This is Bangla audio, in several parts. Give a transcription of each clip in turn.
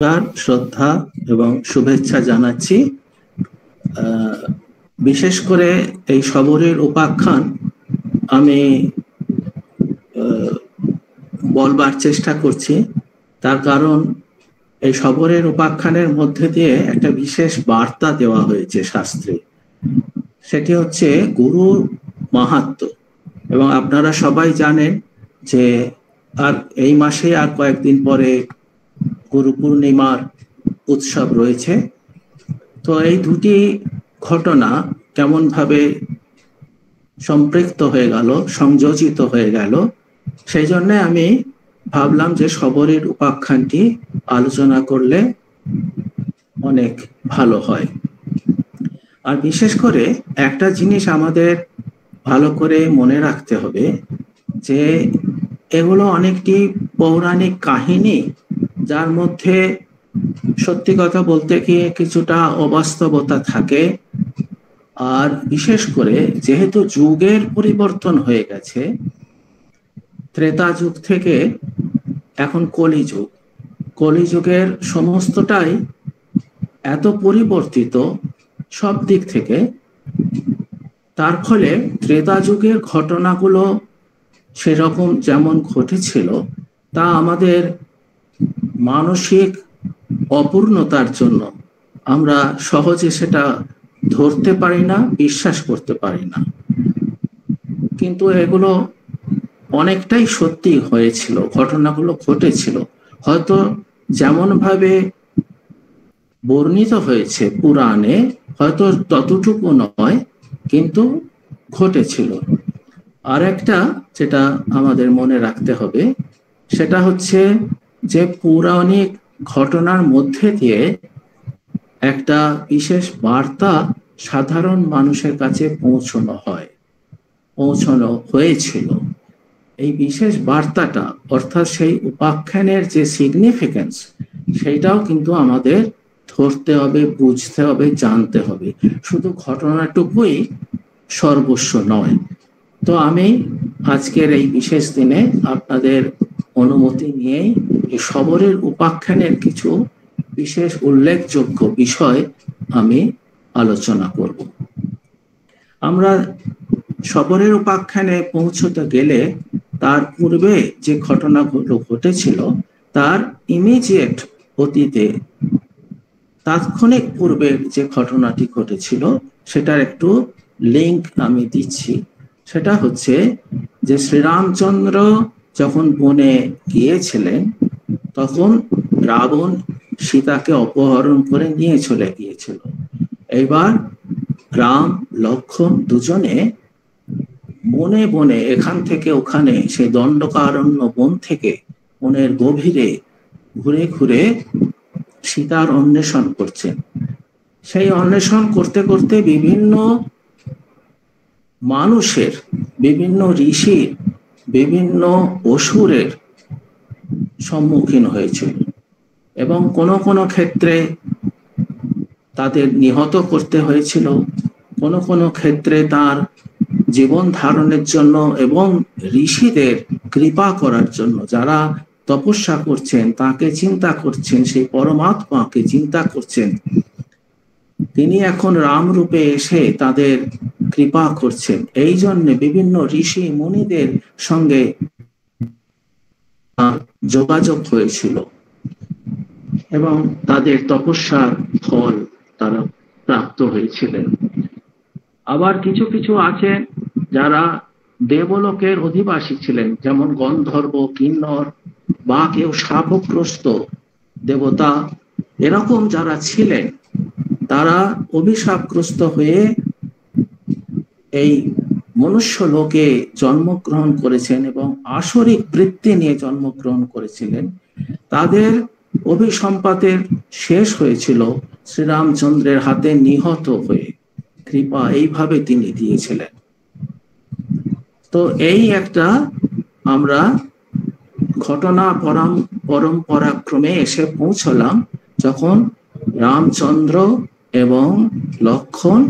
নমস্কার, শ্রদ্ধা এবং শুভেচ্ছা জানাচ্ছি। বিশেষ করে এই শবরের উপাখ্যান আমি বলবার চেষ্টা করছি। তার কারণ এই শবরের উপাখ্যানের মধ্যে দিয়ে একটা বিশেষ বার্তা দেওয়া হয়েছে শাস্ত্রে। সেটি হচ্ছে গুরুর মাহাত্ম্য। এবং আপনারা সবাই জানেন যে আর এই মাসে আর কয়েকদিন পরে গুরু পূর্ণিমার উৎসব রয়েছে। তো এই দুটি ঘটনা কেমন ভাবে সম্পৃক্ত হয়ে গেল, সংযোজিত হয়ে গেল, সেই জন্য আমি ভাবলাম যে শবরের উপাখ্যানটি আলোচনা করলে অনেক ভালো হয়। আর বিশেষ করে একটা জিনিস আমাদের ভালো করে মনে রাখতে হবে যে এগুলো অনেকটি পৌরাণিক কাহিনী, যার মধ্যে সত্যি কথা বলতে কি কিছুটা অবাস্তবতা থাকে। আর বিশেষ করে যেহেতু যুগের পরিবর্তন হয়ে গেছে, ত্রেতা যুগ থেকে এখন কলিযুগ, কলিযুগের সমস্তটাই এত পরিবর্তিত সব দিক থেকে, তার ফলে ত্রেতা যুগের ঘটনাগুলো সেরকম যেমন ঘটেছিল তা আমাদের মানসিক অপূর্ণতার জন্য আমরা সহজে সেটা ধরতে পারি না, বিশ্বাস করতে পারি না। কিন্তু এগুলো অনেকটাই সত্যি হয়েছিল, ঘটনাগুলো ঘটেছিল। হয়তো যেমন ভাবে বর্ণিত হয়েছে পুরাণে হয়তো ততটুকু নয়, কিন্তু ঘটেছিল। আর একটা যেটা আমাদের মনে রাখতে হবে সেটা হচ্ছে যে পৌরাণিক ঘটনার মধ্যে দিয়ে একটা বিশেষ বার্তা সাধারণ মানুষের কাছে পৌঁছানো হয়েছিল। এই বিশেষ বার্তাটা অর্থাৎ সেই উপাখ্যানের যে সিগনিফিকেন্স, সেইটাও কিন্তু আমাদের ধরতে হবে, বুঝতে হবে, জানতে হবে। শুধু ঘটনাটুকুই সর্বস্ব নয়। তো আমি আজকের এই বিশেষ দিনে আপনাদের অনুমতি নিয়েই এই শবরের উপাখ্যানের কিছু বিশেষ উল্লেখযোগ্য বিষয় আমি আলোচনা করব। আমরা শবরের উপাখ্যানে পৌঁছতে গেলে তার পূর্বে যে ঘটনাগুলো ঘটেছিল তার ইমিডিয়েট অতীতে, তাৎক্ষণিক পূর্বের যে ঘটনাটি ঘটেছিল সেটার একটু লিঙ্ক আমি দিচ্ছি। সেটা হচ্ছে যে শ্রীরামচন্দ্র যখন বনে গিয়েছিলেন তখন রাবণ সীতাকে অপহরণ করে নিয়ে চলে গিয়েছিল। এবার রাম লক্ষ্মণ দুজনে বনে বনে এখান থেকে ওখানে সেই দণ্ডকারণ্য বন থেকে বনের গভীরে ঘুরে ঘুরে সীতার অন্বেষণ করছেন। সেই অন্বেষণ করতে করতে বিভিন্ন মানুষের, বিভিন্ন ঋষির, বিভিন্ন অসুরের সম্মুখীন হয়েছিল এবং কোনো কোনো ক্ষেত্রে তাদের নিহত করতে হয়েছিল, কোনো কোনো ক্ষেত্রে তার জীবন ধারণের জন্য এবং ঋষিদের কৃপা করার জন্য, যারা তপস্যা করছেন, তাকে চিন্তা করছেন, সেই পরমাত্মাকে চিন্তা করছেন, তিনি এখন রাম রূপে এসে তাদের কৃপা করছেন। এই জন্য বিভিন্ন ঋষি মুনিদের সঙ্গে যোগাযোগ হয়েছিল এবং তাদের তপস্যার ফল তারা প্রাপ্ত হয়েছিলেন। আবার কিছু কিছু আছে যারা দেবলোকের অধিবাসী ছিলেন, যেমন গন্ধর্ব, কিন্নর বা কেউ শাপগ্রস্ত দেবতা, এরকম যারা ছিলেন তারা অভিশাপগ্রস্ত হয়ে এই মনুষ্য লোকে জন্মগ্রহণ করেছেন এবং আসরিক বৃত্তি নিয়ে জন্মগ্রহণ করেছিলেন। তাদের অভিসম্পাতের শেষ হয়েছিল শ্রীরামচন্দ্রের হাতে নিহত হয়ে। কৃপা এইভাবে তিনি দিয়েছিলেন। তো এই একটা আমরা ঘটনা পরম্পরাক্রমে এসে পৌঁছলাম যখন রামচন্দ্র এবং লক্ষ্মণ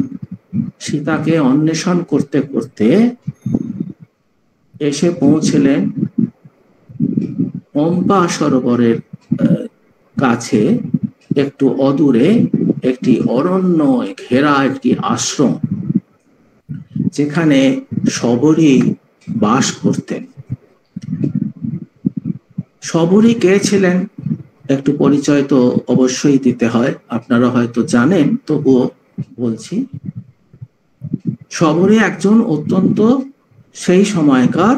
সীতাকে অন্বেষণ করতে করতে এসে পৌঁছলেন পম্পা সরোবরের কাছে একটু অদূরে একটি অরণ্য ঘেরা একটি আশ্রম, যেখানে শবরী বাস করতেন। শবরী কে ছিলেন একটু পরিচয় তো অবশ্যই দিতে হয়, আপনারা হয়তো জানেন, তবুও বলছি। শবরী একজন অত্যন্ত সেই সময়কার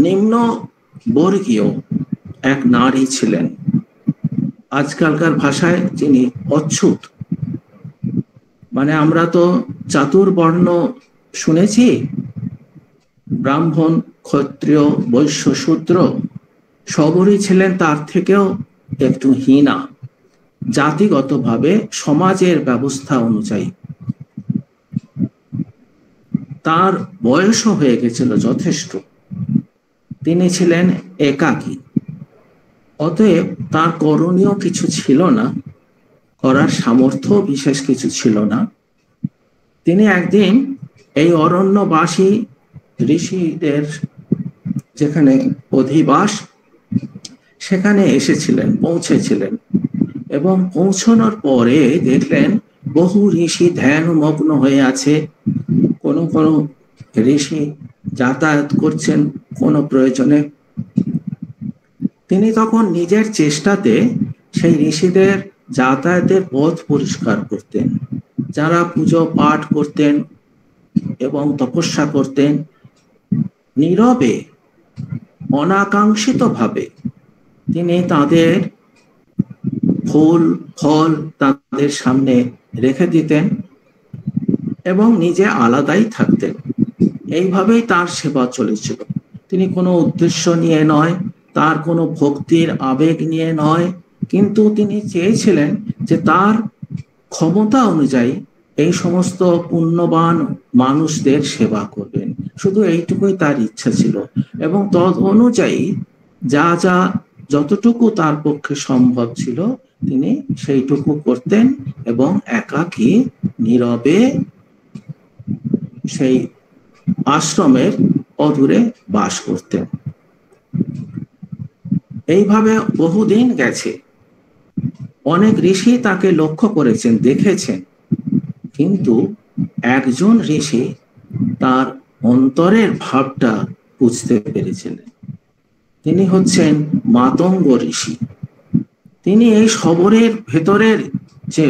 নিম্ন বর্গীয় এক নারী ছিলেন। আজকালকার ভাষায় যিনি অচ্যুত, মানে আমরা তো চাতুর্বর্ণ শুনেছি, ব্রাহ্মণ, ক্ষত্রিয়, বৈশ্য, শূদ্র। শবরী ছিলেন তার থেকেও একটু হীনা জাতিগতভাবে, সমাজের ব্যবস্থা অনুযায়ী। তার বয়সও হয়ে গেছিল যথেষ্ট। তিনি ছিলেন একাকী, অতএব তার করণীয় কিছু ছিল না, করার সামর্থ্য বিশেষ কিছু ছিল না। তিনি একদিন এই অরণ্যবাসী ঋষিদের যেখানে অধিবাস, সেখানে এসেছিলেন, পৌঁছেছিলেন, এবং পৌঁছানোর পরে দেখলেন বহু ঋষি ধ্যানমগ্ন হয়ে আছে। কোনো কোনো ঋষি যাতায়াত করছেন কোনো প্রয়োজনে। তিনি তখন নিজের চেষ্টাতে সেই ঋষিদের যাতায়াতের পথ পরিষ্কার করতেন। যারা পুজো পাঠ করতেন এবং তপস্যা করতেন, নীরবে অনাকাঙ্ক্ষিতভাবে তিনি তাদের ফুল ফল তাদের সামনে রেখে দিতেন এবং নিজে আলাদাই থাকতেন। এইভাবেই তার সেবা চলেছিল। তিনি কোনো উদ্দেশ্য নিয়ে নয়, তার কোনো ভক্তির আবেগ নিয়ে নয়, কিন্তু তিনি চেয়েছিলেন যে তার ক্ষমতা অনুযায়ী এই সমস্ত পুণ্যবান মানুষদের সেবা করবেন। শুধু এইটুকুই তার ইচ্ছা ছিল, এবং তদ অনুযায়ী যা যা যতটুকু তার পক্ষে সম্ভব ছিল তিনি সেইটুকু করতেন, এবং একাকী নীরবে সেই আশ্রমের অদূরে বাস করতেন। এইভাবে বহুদিন গেছে। অনেক ঋষি তাকে লক্ষ্য করেছেন, দেখেছেন, কিন্তু একজন ঋষি তার অন্তরের ভাবটা বুঝতে পেরেছিলেন। তিনি হচ্ছেন মাতঙ্গ ঋষি। তিনি এই শবরের ভেতরের যে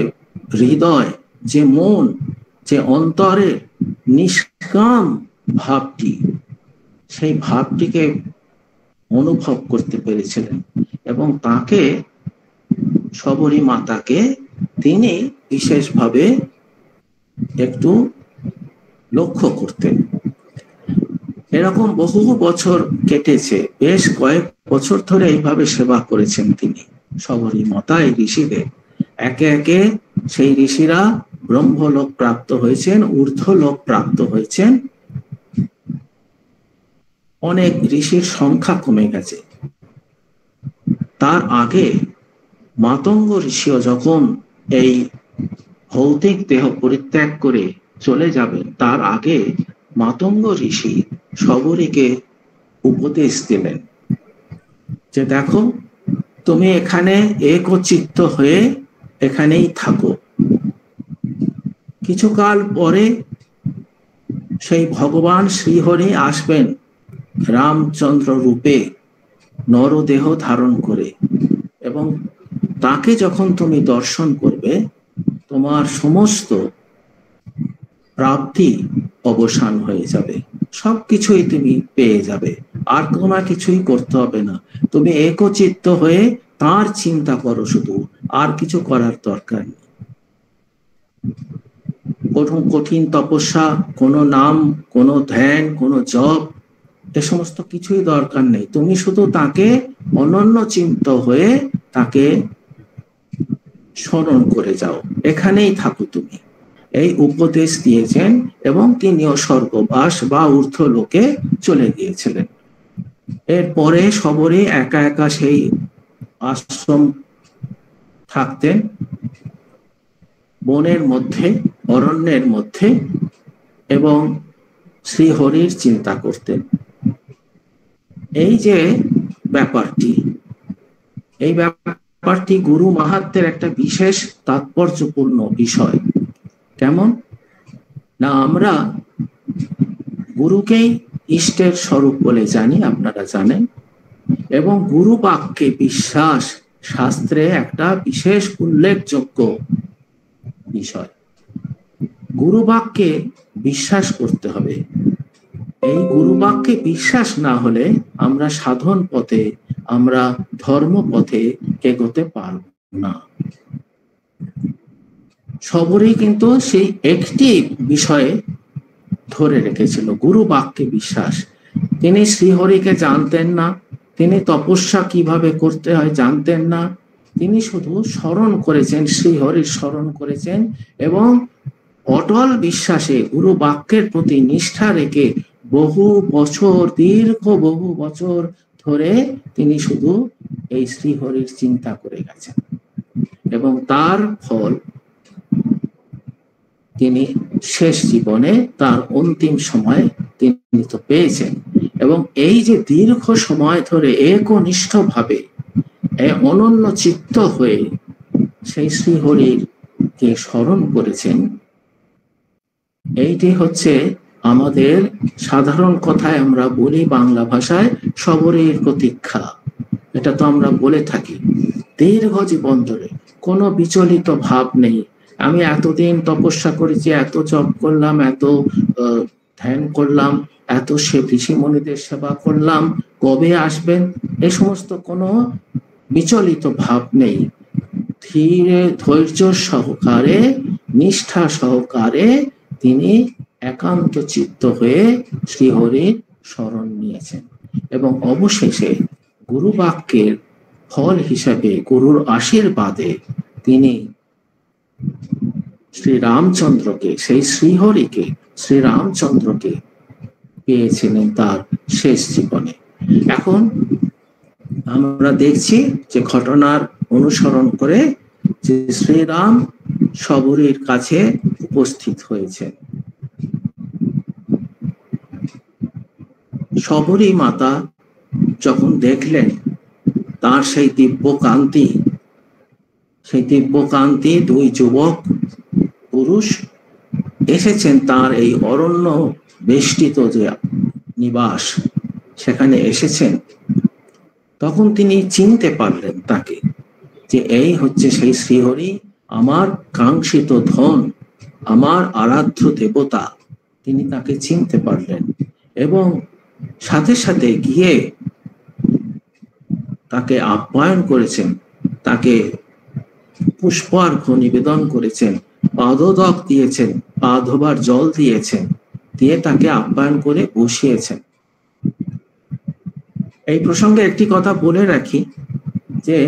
হৃদয়, যে মন, যে অন্তরের নিষ্কাম ভাবটি, সেই ভাবটিকে অনুভব করতে পেরেছিলেন, এবং তাকে, শবরী মাতাকে তিনি বিশেষভাবে একটু লক্ষ্য করতেন। এরকম বহু বছর কেটেছে, বেশ কয়েক বছর ধরে এইভাবে সেবা করেছেন তিনি শবরী মাতা এই ঋষিদের। একে একে সেই ঋষিরা ব্রহ্মলোক প্রাপ্ত হয়েছেন, ঊর্ধ্বলোক প্রাপ্ত হয়েছেন। অনেক ঋষির সংখ্যা কমে গেছে। তার আগে মাতঙ্গ ঋষিও যখন এই ভৌতিক দেহ পরিত্যাগ করে চলে যাবেন, তার আগে মাতঙ্গ ঋষি শবরীকে উপদেশ দিলেন যে দেখো, তুমি এখানে একচিত্ত হয়ে এখানেই থাকো। কিছুকাল পরে সেই ভগবান শ্রীহরি আসবেন রামচন্দ্র রূপে, নরদেহ ধারণ করে, এবং তাকে যখন তুমি দর্শন করবে, তোমার সমস্ত প্রাপ্তি অবসান হয়ে যাবে, সবকিছুই তুমি পেয়ে যাবে, আর তোমার কিছুই করতে হবে না। তুমি একচিত্ত হয়ে তার চিন্তা করো শুধু, আর কিছু করার দরকার নেই। কঠিন তপস্যা, কোনো নাম, কোনো ধ্যান, কোনো জপ, এ সমস্ত কিছুই দরকার নেই। তুমি শুধু তাকে অনন্য চিন্ত হয়ে তাকে স্মরণ করে যাও, এখানেই থাকো তুমি। এই উপদেশ দিয়েছেন, এবং তিনিও স্বর্গবাস বা ঊর্ধ্বলোকে চলে গিয়েছিলেন। এরপরে শবরী একা একা সেই আশ্রম থাকতেন, বনের মধ্যে, অরণ্যের মধ্যে, এবং শ্রীহরির চিন্তা করতেন। এই যে ব্যাপারটি, এই ব্যাপারটি গুরু মাহাত্ম্যের একটা বিশেষ তাৎপর্যপূর্ণ বিষয়। কেমন না, আমরা গুরুকেই ইষ্টের স্বরূপ বলে জানি, আপনারা জানেন, এবং গুরু বাক্যে বিশ্বাস শাস্ত্রে একটা বিশেষ উল্লেখযোগ্য বিষয়। গুরু বাক্যে বিশ্বাস করতে হবে। এই গুরু বাক্যে বিশ্বাস না হলে আমরা সাধন পথে, আমরা ধর্ম পথে এগোতে পারব না। সবরই কিন্তু সেই একটি বিষয়ে ধরে রেখেছিল, গুরু বাক্যে বিশ্বাস। তিনি শ্রীহরিকে জানতেন না, তিনি তপস্যা কিভাবে করতে হয় জানতেন না, তিনি শুধু স্মরণ করেছেন, শ্রীহরির স্মরণ করেছেন এবং অটল বিশ্বাসে গুরু বাক্যের প্রতি নিষ্ঠা রেখে বহু বছর, দীর্ঘ বহু বছর ধরে তিনি শুধু এই শ্রীহরির চিন্তা করে গেছেন এবং তার ফল তিনি শেষ জীবনে, তার অন্তিম সময়ে তিনি তো পেয়েছেন। এবং এই যে দীর্ঘ সময় ধরে একনিষ্ঠ ভাবে অনন্য চিত্ত হয়ে সেই শ্রীহরির কে স্মরণ করেছেন, এইটি হচ্ছে আমাদের সাধারণ কথায় আমরা বলি বাংলা ভাষায় সবরের প্রতীক্ষা। এটা তো আমরা বলে থাকি। দীর্ঘ জীবন ধরে কোনো বিচলিত ভাব নেই। আমি এতদিন তপস্যা করেছি, এত জপ করলাম, এত ধ্যান করলাম, এত ঋষি মুনিদের সেবা করলাম, কবে আসবেন এই সমস্ত কোনো বিচলিত ভাব নেই। ধীরে ধৈর্য সহকারে, নিষ্ঠা সহকারে তিনি একান্ত চিত্ত হয়ে শ্রীহরির শরণ নিয়েছেন এবং অবশেষে গুরু বাক্যের ফল হিসাবে, গুরুর আশীর্বাদে তিনি শ্রীরামচন্দ্রকে, সেই শ্রীহরিকে, শ্রীরামচন্দ্রকে পেয়েছিলেন তার শেষ জীবনে। এখন আমরা দেখছি যে ঘটনার অনুসরণ করে যে শ্রীরাম শবরীর কাছে উপস্থিত হয়েছেন। শবরী মাতা যখন দেখলেন তার সেই দিব্যকান্তি দুই যুবক পুরুষ এসেছেন তার এই অরণ্য বেষ্টিত যে নিবাস, সেখানে এসেছেন, তখন তিনি চিনতে পারলেন তাকে, যে এই হচ্ছে সেই শ্রীহরি, আমার কাঙ্ক্ষিত ধন, আমার আরাধ্য দেবতা। তিনি তাকে চিনতে পারলেন এবং সাথে সাথে গিয়ে তাকে আপ্যায়ন করেছেন, তাকে পুষ্পার্ঘ নিবেদন করেছেন, পাদোদক দিয়েছেন, পা ধোবার জল দিয়েছেন, দিয়ে তাকে আপ্যায়ন করে বসিয়েছেন। এই প্রসঙ্গে একটি কথা বলে রাখি যে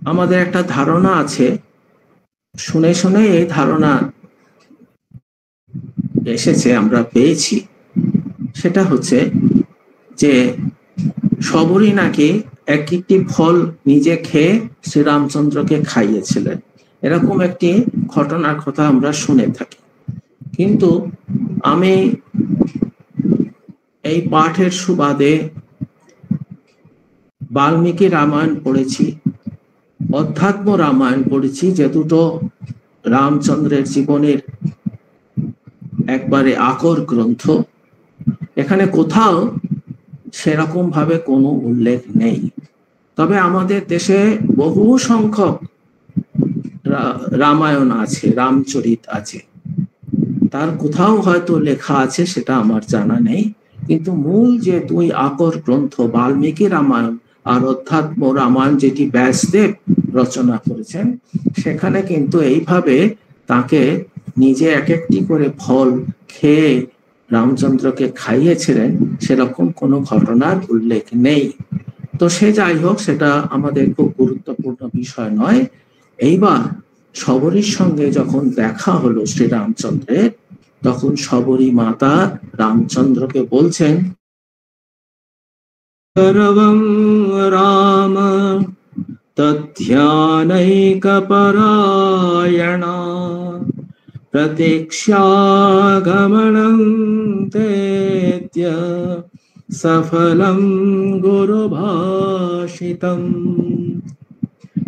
আমাদের একটা ধারণা আছে, শুনে শুনে এই ধারণা এসেছে, আমরা পেয়েছি, সেটা হচ্ছে যে শবরী নাকি একটি ফল নিজে খেয়ে শ্রীরামচন্দ্রকে খাইয়েছিলেন। এরকম একটি ঘটনার কথা আমরা শুনে থাকি। কিন্তু আমি এই পাঠের সুবাদে বাল্মীকি রামায়ণ পড়েছি, অধ্যাত্ম রামায়ণ পড়েছি, যে দুটো রামচন্দ্রের জীবনের একবারে আকর গ্রন্থ। এখানে কোথাও সেরকম ভাবে কোনো উল্লেখ নেই। তবে আমাদের দেশে বহু সংখ্যক রামায়ণ আছে, রামচরিত আছে, তার কোথাও হয়তো লেখা আছে, সেটা আমার জানা নেই। কিন্তু মূল যে দুই আকর গ্রন্থ বাল্মীকি রামায়ণ আর অধ্যাত্ম রামায়ণ, যেটি ব্যাসদেব রচনা করেছেন, সেখানে কিন্তু এইভাবে তাকে নিজে এক একটি করে ফল খেয়ে রামচন্দ্রকে খাইয়েছিলেন সেরকম কোনো ঘটনার উল্লেখ নেই। তো সে যাই হোক, সেটা আমাদের খুব গুরুত্বপূর্ণ বিষয় নয়। এইবার শবরীর সঙ্গে যখন দেখা হলো শ্রীরামচন্দ্রের, তখন শবরী মাতা রামচন্দ্রকে বলছেন, সর্বং রাম তথ্যানৈকপরায়ণা প্রতীক্ষাগমনং তেত্য সফলং গুরুভাষিতম। ভাষিতম।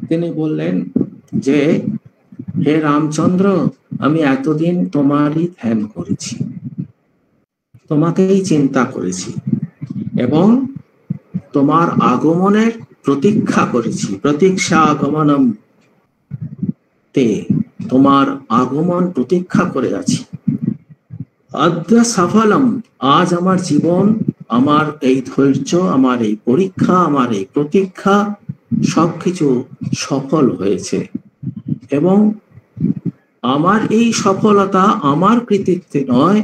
তিনি বললেন যে হে রামচন্দ্র, আমি এতদিন তোমারই ধ্যান করেছি, তোমাকেই চিন্তা করেছি এবং তোমার আগমনের প্রতীক্ষা করেছি। প্রতীক্ষা আগমনম তে, তোমার আগমন প্রতীক্ষা করে আছি। অদ্য সফলম, আজ আমার জীবন, আমার এই ধৈর্য, আমার এই পরীক্ষা, আমার এই প্রতীক্ষা সবকিছু সফল হয়েছে এবং আমার এই সফলতা আমার কৃতিত্বে নয়,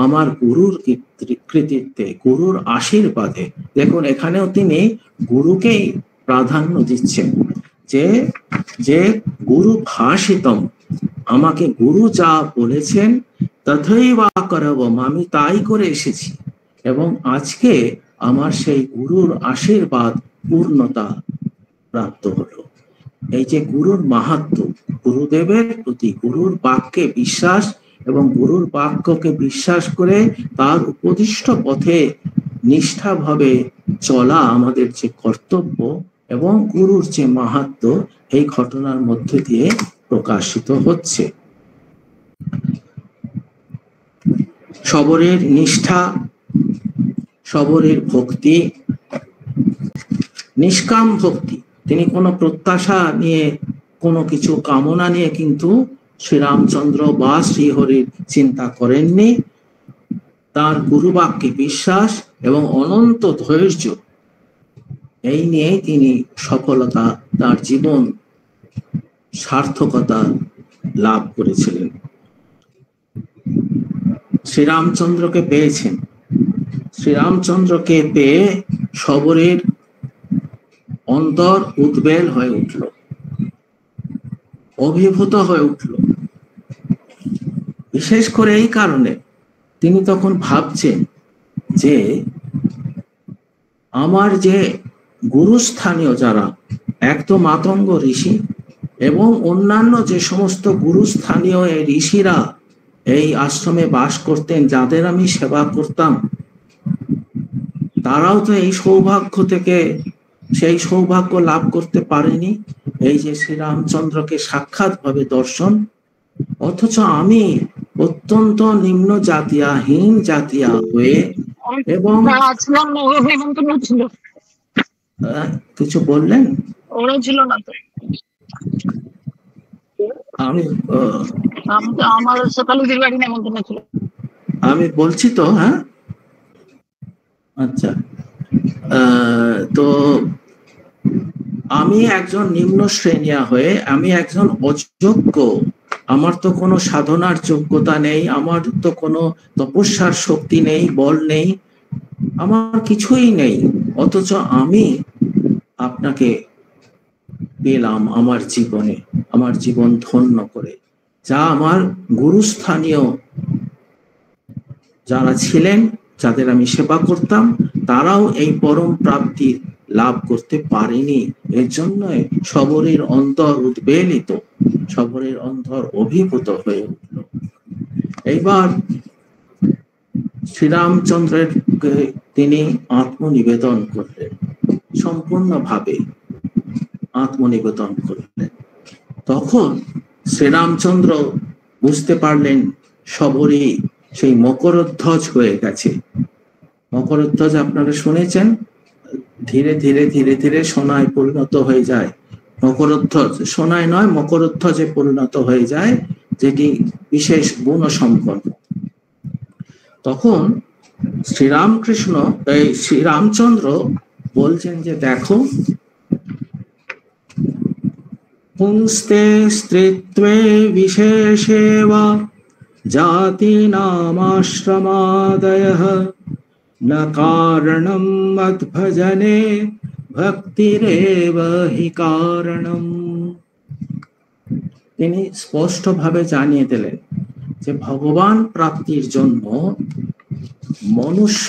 আমার গুরুর কৃতিত্বে, গুরুর আশীর্বাদে। দেখুন এখানেও তিনি গুরুকেই প্রাধান্য দিচ্ছেন যে যে গুরু ভাষিতম, আমাকে গুরু যা বলেছেন তথৈবা করবম, আমি তাই করে এসেছি এবং আজকে আমার সেই গুরুর আশীর্বাদ পূর্ণতা প্রাপ্ত হলো। এই যে গুরুর মাহাত্ম্য, গুরুদেবের প্রতি গুরুর বাক্যে বিশ্বাস এবং গুরুর বাক্যকে বিশ্বাস করে তার উপদিষ্ট পথে নিষ্ঠাভাবে চলা আমাদের যে কর্তব্য এবং গুরুর যে মাহাত্ম্য, এই ঘটনার মধ্যে দিয়ে প্রকাশিত হচ্ছে। সবরের নিষ্ঠা, সবরের ভক্তি, নিষ্কাম ভক্তি। তিনি কোনো প্রত্যাশা নিয়ে, কোনো কিছু কামনা নিয়ে কিন্তু শ্রীরামচন্দ্র বা শ্রীহরির চিন্তা করেননি। তার গুরুবাক্যে বিশ্বাস এবং অনন্ত ধৈর্য, এই নিয়েই তিনি সফলতা, তার জীবন সার্থকতা লাভ করেছিলেন। শ্রীরামচন্দ্রকে পেয়েছেন, শ্রীরামচন্দ্রকে পেয়ে সবরের অন্তর উদ্বেল হয়ে উঠল, অভিভূত হয়ে উঠল। বিশেষ করে এই কারণে তিনি তখন ভাবছেন যে আমার যে গুরুস্থানীয় যারা, এক তো মাতঙ্গ ঋষি এবং অন্যান্য যে সমস্ত গুরুস্থানীয় এই ঋষিরা এই আশ্রমে বাস করতেন, যাদের আমি সেবা করতাম, তারাও তো এই সৌভাগ্য থেকে, সেই সৌভাগ্য লাভ করতে পারেনি, এই যে শ্রীরামচন্দ্রকে সাক্ষাৎ ভাবে দর্শন। অথচ আমি অত্যন্ত নিম্ন জাতীয়, হীন জাতীয় হয়ে এবং কিছু বললেন, ওরা ছিল না তো, আমার সকালে বাড়ি নেমন্তন্ন ছিল, আমি বলছি তো। হ্যাঁ, আচ্ছা। তো আমি একজন নিম্ন শ্রেণীয়া হয়ে, আমি একজন অযোগ্য, আমার তো কোনো সাধনার যোগ্যতা নেই, আমার তো কোনো তপস্যার শক্তি নেই, বল নেই, আমার কিছুই নেই, অথচ আমি আপনাকে পেলাম আমার জীবনে, আমার জীবন ধন্য করে। যা আমার গুরুস্থানীয় যারা ছিলেন, যাদের আমি সেবা করতাম, তারাও এই পরম প্রাপ্তি লাভ করতে পারেনি। এর জন্য সবরের অন্তর উদ্বেলিত, সবরের অন্তর অভিভূত হয়ে উঠল। এইবার শ্রীরামচন্দ্রের তিনি আত্মনিবেদন করলেন, সম্পূর্ণভাবে আত্মনিবেদন করলেন। তখন শ্রীরামচন্দ্র বুঝতে পারলেন সবরই সেই মকরধ্বজ হয়ে গেছে। মকরধ্বজ আপনারা শুনেছেন, ধীরে ধীরে ধীরে ধীরে সোনায় পরিণত হয়ে যায়। মকরধ্বজ সোনায় নয়, মকরধ্বজে পরিণত হয়ে যায়, যেটি বিশেষ গুণ সম্পন্ন। তখন শ্রীরামকৃষ্ণ, এই শ্রীরামচন্দ্র বলছেন যে দেখো, পুংস্তে স্ত্রীত্বে বিশেষে বা জাতি নামাশ্রমাদয়ঃ ন কারণম মদ্ভজনে ভক্তিরেব হি কারণম। তিনি স্পষ্টভাবে জানিয়ে দিলেন যে ভগবান প্রাপ্তির জন্য মনুষ্য,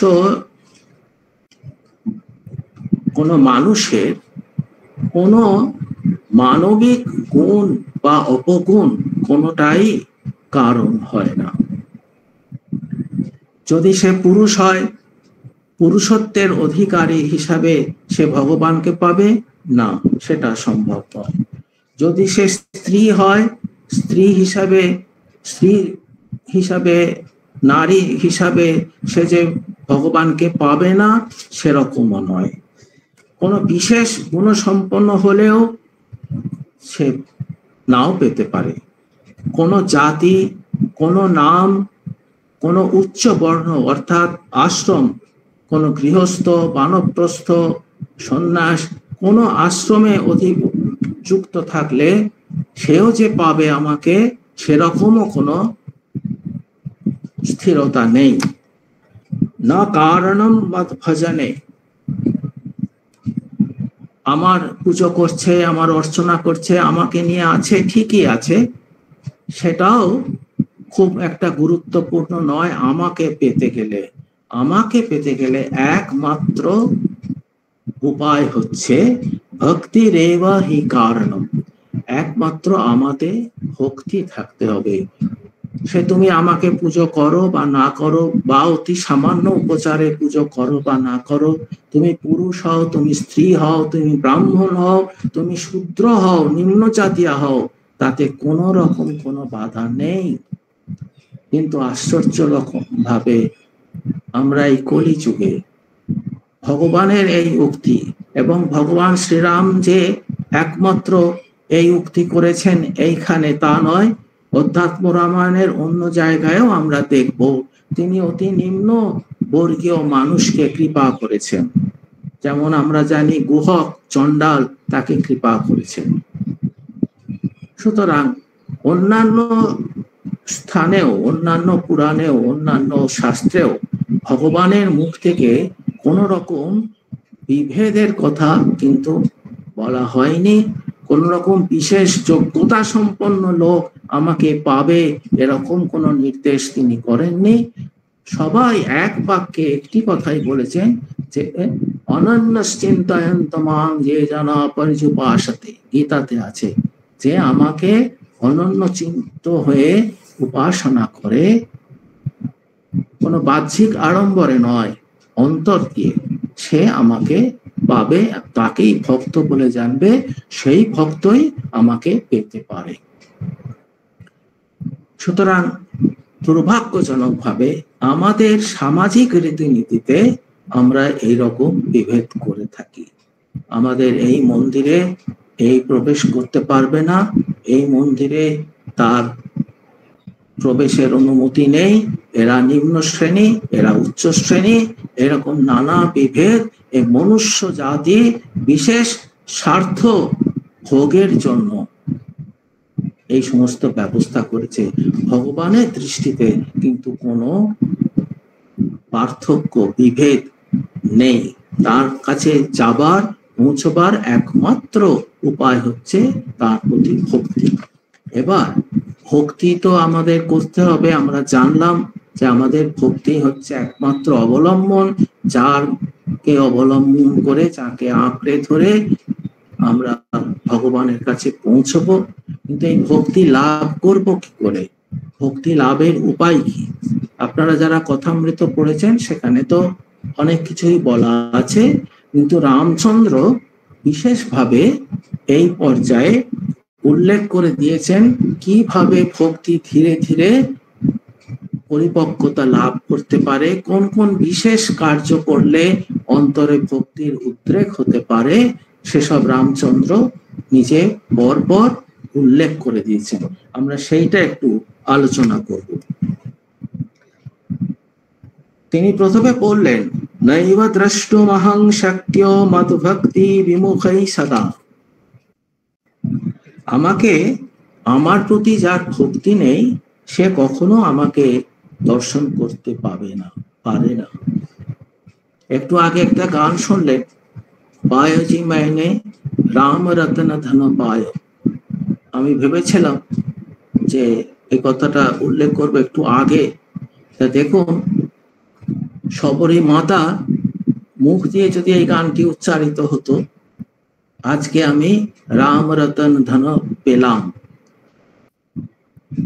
কোনো মানুষের কোনো মানবিক গুণ বা অপগুণ কোনোটাই কারণ হয় না। যদি সে পুরুষ হয়, পুরুষত্বের অধিকারী হিসাবে সে ভগবানকে পাবে না, সেটা সম্ভব নয়। যদি সে স্ত্রী হয়, স্ত্রী হিসাবে নারী হিসাবে সে যে ভগবানকে পাবে না সেরকমও নয়। কোনো বিশেষ গুণসম্পন্ন হলেও সে নাও পেতে পারে। কোনো জাতি, কোনো নাম, কোনো উচ্চ বর্ণ অর্থাৎ আশ্রম, কোনো গৃহস্থ, বানপ্রস্থ, সন্ন্যাস, কোনো আশ্রমে অধিযুক্ত থাকলে সেও যে পাবে আমাকে সেরকমও কোনো স্থিরতা নেই। না কারণম মত ভজনে, আমার পুজো করছে, আমার অর্চনা করছে, আমাকে নিয়ে আছে, ঠিকই আছে, সেটাও খুব একটা গুরুত্বপূর্ণ নয়। আমাকে পেতে গেলে একমাত্র উপায় হচ্ছে ভক্তি রেবা হি কারণম, একমাত্র আমাদের ভক্তি থাকতে হবে। সে তুমি আমাকে পুজো করো বা না করো, বা অতি সামান্য উপচারে পুজো করো বা না করো, তুমি পুরুষ হও, তুমি স্ত্রী হও, তুমি ব্রাহ্মণ হও, তুমি শূদ্র হও, নিম্ন জাতীয় হও, তাতে কোনো রকম কোনো বাধা নেই। কিন্তু আশ্চর্য রকম ভাবে আমরা এই কলিযুগে ভগবানের এই উক্তি, এবং ভগবান শ্রীরাম যে একমাত্র এই উক্তি করেছেন এইখানে তা নয়, অধ্যাত্ম রামায়ণের অন্য জায়গায়ও আমরা দেখব তিনি অতি নিম্ন বর্গীয় মানুষকে কৃপা করেছেন। যেমন আমরা জানি গুহক চণ্ডাল তাকে কৃপা করেছেন। সুতরাং অন্যান্য স্থানেও, অন্যান্য পুরাণেও, অন্যান্য শাস্ত্রেও ভগবানের মুখ থেকে কোন রকম বিভেদের কথা কিন্তু বলা হয়নি। কোন রকম বিশেষ যোগ্যতা সম্পন্ন লোক আমাকে পাবে এরকম কোন নির্দেশ তিনি করেননি। সবাই এক বাক্যে একটি কথাই বলেছেন যে অনন্য চিন্তায়ন্ত মাং যে জানা পরিযুপাসতে, গীতাতে আছে যে আমাকে অনন্য চিন্ত হয়ে উপাসনা করে, কোনো বাহ্যিক আড়ম্বরে নয়, অন্তর দিয়ে সে আমাকে পাবে, তাকেই ভক্ত বলে জানবে, সেই ভক্তই আমাকে পেতে পারে। সুতরাং দুর্ভাগ্যজনক ভাবে আমাদের সামাজিক রীতিনীতিতে আমরা এইরকম বিভেদ করে থাকি। আমাদের এই মন্দিরে এই প্রবেশ করতে পারবে না, এই মন্দিরে তার প্রবেশের অনুমতি নেই, এরা নিম্ন শ্রেণী, এরা উচ্চ শ্রেণী, এরকম নানা বিভেদ এই মনুষ্য জাতি বিশেষ স্বার্থ ভোগের জন্য এই সমস্ত ব্যবস্থা করেছে। ভগবানের দৃষ্টিতে কিন্তু কোনো পার্থক্য, বিভেদ নেই। তার কাছে যাবার, পৌঁছবার একমাত্র উপায় হচ্ছে তার প্রতি ভক্তি। এবার ভক্তি তো আমাদের করতে হবে। আমরা জানলাম যে আমাদের ভক্তি হচ্ছে একমাত্র অবলম্বন, যাকে অবলম্বন করে, যাকে আঁকড়ে ধরে আমরা ভগবানের কাছে পৌঁছবো। কিন্তু এই ভক্তি লাভ করব কি করে? ভক্তি লাভের উপায় কি? আপনারা যারা কথামৃত পড়েছেন সেখানে তো অনেক কিছুই বলা আছে, কিন্তু রামচন্দ্র বিশেষভাবে এই পর্যায়ে উল্লেখ করে দিয়েছেন কিভাবে ভক্তি ধীরে ধীরে পরিপক্কতা লাভ করতে পারে, কোন কোন বিশেষ কার্য করলে অন্তরে ভক্তির উদ্রেক হতে পারে, সেসব রামচন্দ্র নিজে পরপর উল্লেখ করে দিয়েছেন। আমরা সেইটা একটু আলোচনা করব। তিনি প্রথমে বললেন, নৈব দ্রষ্টুমহং শক্য মদ্ভক্তি বিমুখৈ সদা। আমাকে, আমার প্রতি যার ভক্তি নেই সে কখনো আমাকে দর্শন করতে পারে না। একটু আগে একটা গান শুনলেন, পায়জি মাইনে রাম রতন ধন পায়। আমি ভেবেছিলাম যে এই কথাটা উল্লেখ করবো একটু আগে। তা দেখুন, সবরী মাতা মুখ দিয়ে যদি এই গানটি উচ্চারিত হতো, আজকে আমি রাম রতন ধন পেলাম,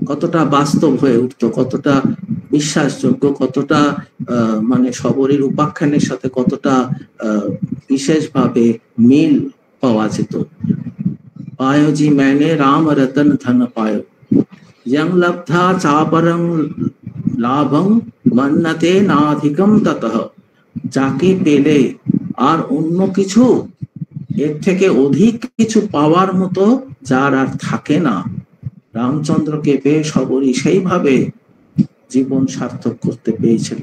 কতটা বাস্তব হয়ে উঠতো, কতটা বিশ্বাসযোগ্য, কতটা মানে শবরীর উপাখ্যানের সাথে কতটা বিশেষভাবে মিল পাওয়া যেত। পায়ো জি मैंने राम रतन धन पायो, यं लब्धा चापरं लाभं मन्नते नाधिकं ततः। যাকে পেলে আর অন্য কিছু এর থেকে অধিক কিছু পাওয়ার মতো যার আর থাকে না, রামচন্দ্রকে পেয়ে শবরী সেইভাবে জীবন সার্থক করতে পেরেছিল।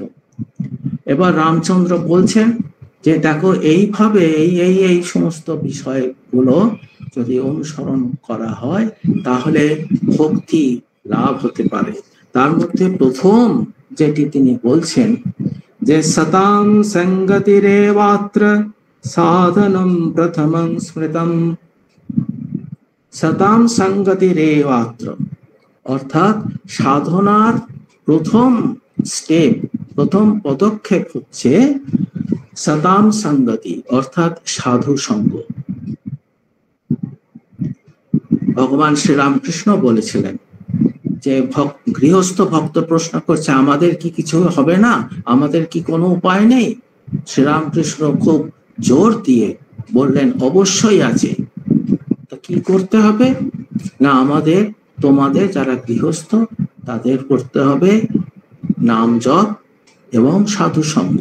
এবার রামচন্দ্র বলছেন যে দেখো এইভাবে এই সমস্ত বিষয়গুলো যদি অনুসরণ করা হয় তাহলে ভক্তি লাভ হতে পারে। তার মধ্যে প্রথম যেটি তিনি বলছেন যে সতাং সঙ্গতিরেবাত্র সাধনম প্রথমং স্মৃতম। সতাং সঙ্গতিরেবাত্র অর্থাৎ সাধনার প্রথম স্টেপ, প্রথম পদক্ষেপ হচ্ছে সতাম সঙ্গতি অর্থাৎ সাধু সঙ্গ। ভগবান শ্রীরামকৃষ্ণ বলেছিলেন যে গৃহস্থ ভক্ত প্রশ্ন করছে আমাদের কি কিছু হবে না, আমাদের কি কোনো উপায় নেই? শ্রীরামকৃষ্ণ খুব জোর দিয়ে বললেন অবশ্যই আছে। তো কি করতে হবে না, আমাদের তোমাদের যারা গৃহস্থ তাদের করতে হবে নাম জপ এবং সাধু সঙ্গ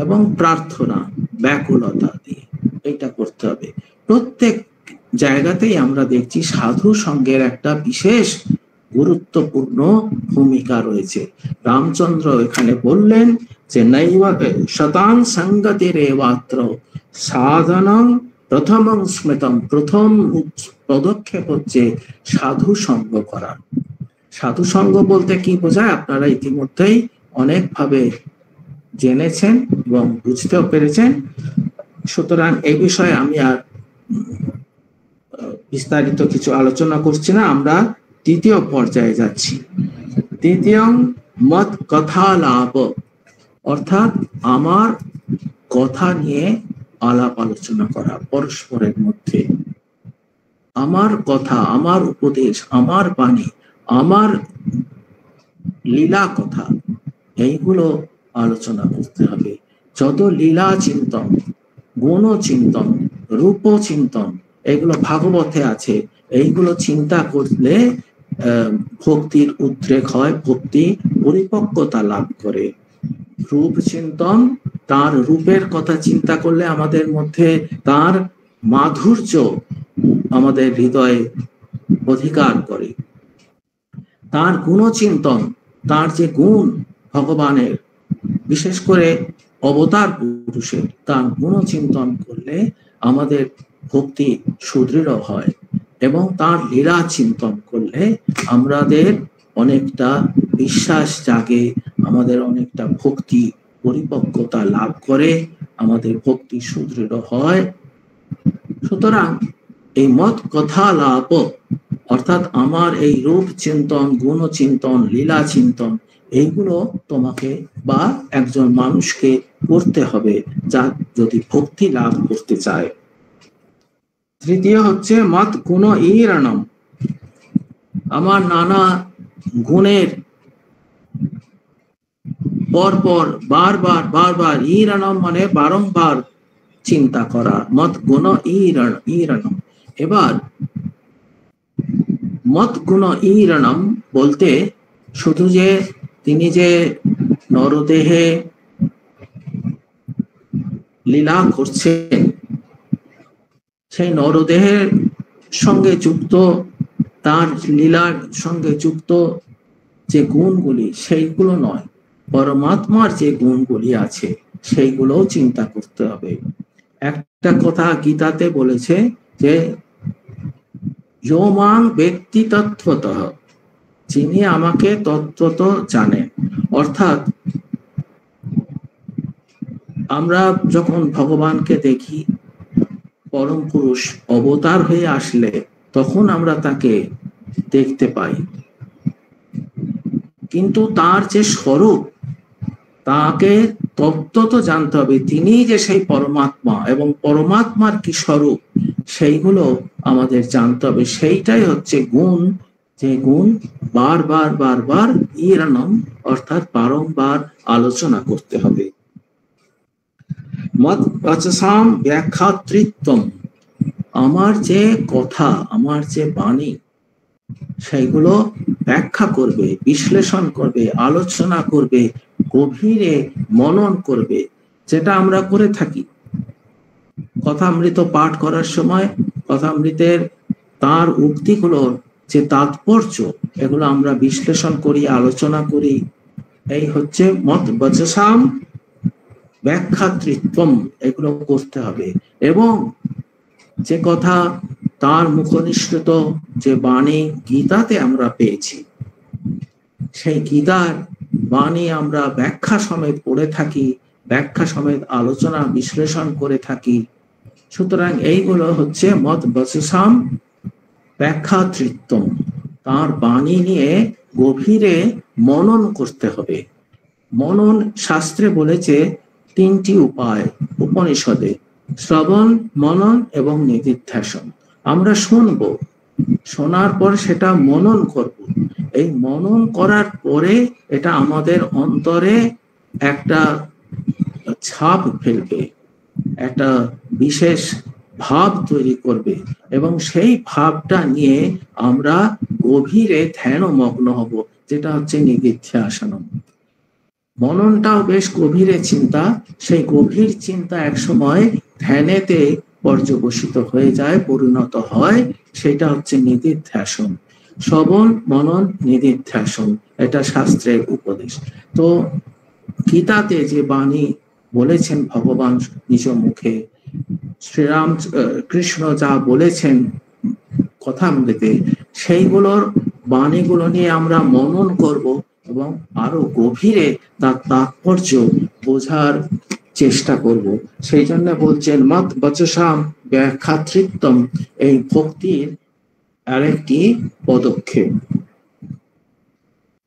এবং প্রার্থনা ব্যাকুলতা দিয়ে, এটা করতে হবে। প্রত্যেক জায়গাতেই আমরা দেখছি সাধু সঙ্গের একটা বিশেষ গুরুত্বপূর্ণ ভূমিকা রয়েছে। রামচন্দ্র এখানে বললেন যে নৈবা শতাং সঙ্গতিরেবাত্র সাধনং প্রথমং স্মৃতম, প্রথম পদক্ষেপ হচ্ছে সাধু সঙ্গ করা। সাধু সঙ্গ বলতে কি বোঝায় আপনারা ইতিমধ্যেই অনেকভাবে জেনেছেন এবং বুঝতেও পেরেছেন, সুতরাং এই বিষয়ে আমি আর বিস্তারিত কিছু আলোচনা করছি না। আমরা তৃতীয় পর্যায়ে যাচ্ছি। তৃতীয় মত কথা লাভ, অর্থাৎ আমার কথা নিয়ে আলাপ আলোচনা করা পরস্পরের মধ্যে। আমার কথা, আমার উপদেশ, আমার বাণী, আমার লীলা কথা, এইগুলো আলোচনা করতে হবে। যত লীলা চিন্তন, গুণ চিন্তন, রূপ চিন্তন এগুলো ভাগবতে আছে, এইগুলো চিন্তা করলে ভক্তির উদ্রেক হয়, ভক্তি পরিপক্কতা লাভ করে। রূপ চিন্তন, তার রূপের কথা চিন্তা করলে আমাদের মধ্যে তার মাধুর্য আমাদের হৃদয়ে অধিকার করে। তার গুণচিন্তন, তার যে গুণ ভগবানের, বিশেষ করে অবতার পুরুষের, তার গুণচিন্তন করলে আমাদের ভক্তি সুদৃঢ় হয় এবং তার লীলা চিন্তন করলে আমাদের অনেকটা বিশ্বাস জাগে, আমাদের অনেকটা ভক্তি পরিপক্কতা লাভ করে, আমাদের ভক্তি সুদৃঢ় হয়। সুতরাং এই মত কথা লাভ অর্থাৎ আমার এই রূপ চিন্তন, গুণ চিন্তন, লীলা চিন্তন এইগুলো তোমাকে বা একজন মানুষকে করতে হবে যা যদি ভক্তি লাভ করতে চায়। তৃতীয় হচ্ছে মত গুণ ঈরণম, আমার নানা গুণের পরপর বারবার ঈরণম মানে বারংবার চিন্তা করা, মত গুণ ঈরণম। এবার মত গুণ ঈরণম বলতে শুধু যে তিনি যে নরদেহে লীলা করছেন, সেই নরদেহের সঙ্গে যুক্ত, তার লীলার সঙ্গে যুক্ত যে গুণগুলি সেইগুলো নয়, পরমাত্মার যে গুণগুলি আছে সেইগুলোও চিন্তা করতে হবে। একটা কথা গীতাতে বলেছে যে যো মাং ব্যক্তি তত্ত্বতঃ, যিনি আমাকে তত্ত্বত জানেন। অর্থাৎ আমরা যখন ভগবানকে দেখি, পরম পুরুষ অবতার হয়ে আসলে তখন আমরা তাকে দেখতে পাই, কিন্তু তার যে স্বরূপ তাকে তত্ত্বত জানতে হবে। তিনি যে সেই পরমাত্মা এবং পরমাত্মার কি স্বরূপ সেইগুলো আমাদের জানতে হবে। সেইটাই হচ্ছে গুণ যে গুণ বারবার বারবার ইরানম অর্থাৎ বারংবার আলোচনা করতে হবে। মত বচসাম ব্যাখ্যাতৃত্বম, আমার যে কথা, আমার যে বাণী, সেইগুলো ব্যাখ্যা করবে, বিশ্লেষণ করবে, আলোচনা করবে, গভীরে মনন করবে, যেটা আমরা করে থাকি। কথামৃত পাঠ করার সময় কথামৃতের তার উক্তিগুলোর যে তাৎপর্য, এগুলো আমরা বিশ্লেষণ করি, আলোচনা করি। এই হচ্ছে মত বচসাম ব্যাখ্যাতৃত্বম, এগুলো করতে হবে। এবং যে কথা তার মুখনিসৃত যে বাণী গীতাতে আমরা পেয়েছি, সেই গীতার বাণী আমরা ব্যাখ্যা সমেত পড়ে থাকি, ব্যাখ্যা সমেত আলোচনা বিশ্লেষণ করে থাকি। সুতরাং এইগুলো হচ্ছে মত বচসাম ব্যাখ্যাতৃত্বম, তার বাণী নিয়ে গভীরে মনন করতে হবে। মনন শাস্ত্রে বলেছে তিনটি উপায় উপনিষদে: শ্রবণ, মনন এবং নিদিধ্যাসন। আমরা শুনবো, শোনার পর সেটা মনন করব। এই মনন করার পরে এটা আমাদের অন্তরে একটা ছাপ ফেলবে, একটা বিশেষ ভাব তৈরি করবে, এবং সেই ভাবটা নিয়ে আমরা গভীরে ধ্যানমগ্ন হব, যেটা হচ্ছে নিদিধ্যাসনম। মননটাও বেশ গভীরে চিন্তা, সেই গভীর চিন্তা একসময় ধ্যানেতে পর্যবসিত হয়ে যায়, পরিণত হয়, সেটা হচ্ছে নিদিধ্যাসন। শ্রবণ, মনন, নিদিধ্যাসন, এটা শাস্ত্রের উপদেশ। তো গীতাতে যে বাণী বলেছেন ভগবান নিজ মুখে, শ্রীরাম কৃষ্ণ যা বলেছেন কথামৃতে, সেইগুলোর বাণীগুলো নিয়ে আমরা মনন করব এবং আরো গভীরে তার তাৎপর্য বোঝার চেষ্টা করব। সেই জন্য বলছেন মত বচসাম ব্যাখ্যাতৃত্বম, এই ভক্তির আরেকটি পদক্ষেপ।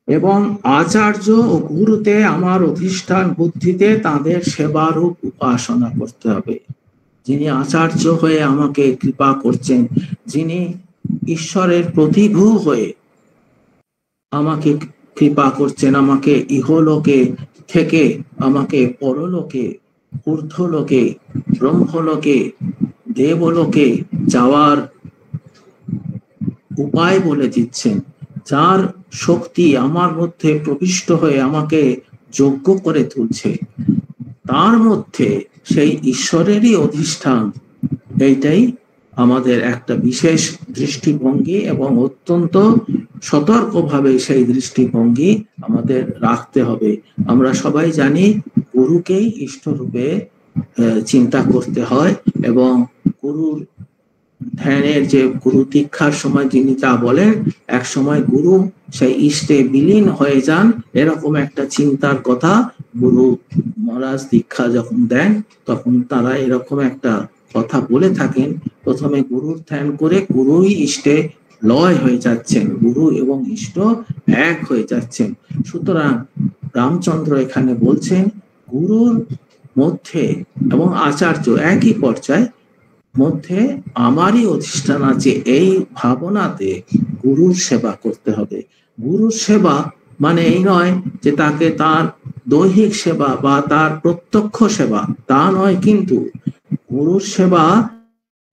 এবং আচার্য ও গুরুতে আমার অধিষ্ঠান বুদ্ধিতে তাদের সেবারূপ উপাসনা করতে হবে। যিনি আচার্য হয়ে আমাকে কৃপা করছেন, যিনি ঈশ্বরের প্রতিভূ হয়ে আমাকে কৃপা করছেন, আমাকে ইহলোকে থেকে আমাকে পরলোকে, ঊর্ধ্বলোকে, ব্রহ্মলোকে, দেবলোকে যাওয়ার উপায় বলে দিচ্ছেন, যার শক্তি আমার মধ্যে প্রবিষ্ট হয়ে আমাকে যোগ্য করে তুলছে, তার মধ্যে সেই ঈশ্বরেরই অধিষ্ঠান, এইটাই আমাদের একটা বিশেষ দৃষ্টিভঙ্গি, এবং অত্যন্ত সতর্কভাবে সেই দৃষ্টিভঙ্গি আমাদের রাখতে হবে। আমরা সবাই জানি গুরুকেই ইষ্টরূপে চিন্তা করতে হয়, এবং গুরুর ধ্যানের যে গুরু দীক্ষার সময় যিনি যা বলেন, এক সময় গুরু সেই ইষ্টে বিলীন হয়ে যান, এরকম একটা চিন্তার কথা গুরু মহারাজ দীক্ষা যখন দেন তখন তারা এরকম একটা কথা বলে থাকেন। প্রথমে গুরুর ধ্যান করে গুরুই ইষ্টে লয় হয়ে যাচ্ছেন, গুরু এবং ইষ্ট এক হয়ে যাচ্ছেন। সুতরাং রামচন্দ্র এখানে বলছেন গুরুর মধ্যে এবং আচার্য একই পর্যায়ে মধ্যে আমারই অধিষ্ঠান আছে, এই ভাবনাতে গুরুর সেবা করতে হবে। গুরুর সেবা মানে এই নয় যে তাকে তার দৈহিক সেবা বা তার প্রত্যক্ষ সেবা, তা নয়, কিন্তু গুরুর সেবা